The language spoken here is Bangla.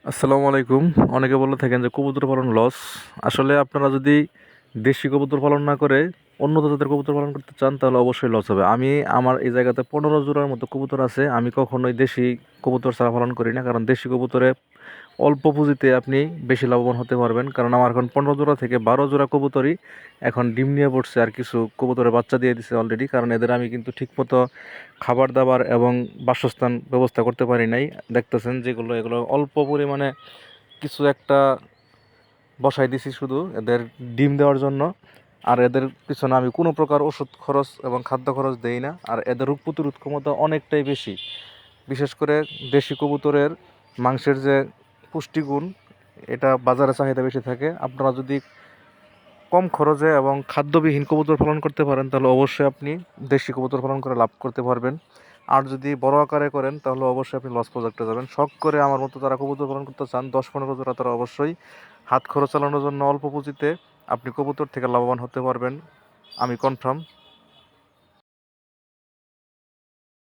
আসসালামু আলাইকুম। অনেকে বলে থাকেন যে কবুতর পালন লস। আসলে আপনারা যদি দেশি কবুতর পালন না করে উন্নত জাতের কবুতর পালন করতে চান তাহলে অবশ্যই লস হবে। আমি আমার এই জায়গাতে 15 জোড়ার মতো কবুতর আছে। আমি কখনোই দেশি কবুতর ছাড়া পালন করি না, কারণ দেশি কবুতরে অল্প পুঁজিতে আপনি বেশি লাভবান হতে পারবেন। কারণ আমার এখন 15 জোড়া থেকে 12 জোড়া কবুতরই এখন ডিম নিয়ে পড়ছে, আর কিছু কবুতরের বাচ্চা দিয়ে দিছে অলরেডি। কারণ এদের আমি কিন্তু ঠিকমতো খাবার দাবার এবং বাসস্থান ব্যবস্থা করতে পারি নাই। দেখতেছেন যেগুলো, এগুলো অল্প পরিমাণে কিছু একটা বসাই দিছি শুধু এদের ডিম দেওয়ার জন্য। আর এদের পিছনে আমি কোনো প্রকার ওষুধ খরচ এবং খাদ্য খরচ দেই না। আর এদের রোগ প্রতিরোধ ক্ষমতা অনেকটাই বেশি। বিশেষ করে দেশি কবুতরের মাংসের যে পুষ্টিগুণ, এটা বাজারে চাহিদা বেশি থাকে। আপনারা যদি কম খরচে এবং খাদ্যবিহীন কবুতর পালন করতে পারেন তাহলে অবশ্যই আপনি দেশি কবুতর পালন করে লাভ করতে পারবেন। আর যদি বড় আকারে করেন তাহলে অবশ্যই আপনি লস প্রজেক্টে যাবেন। শখ করে আমার মতো যারা কবুতর পালন করতে চান 10-15 জোড়া, তারা অবশ্যই হাত খরচ চালানোর জন্য অল্প পুঁজিতে আপনি কবুতর থেকে লাভবান হতে পারবেন, আমি কনফার্ম।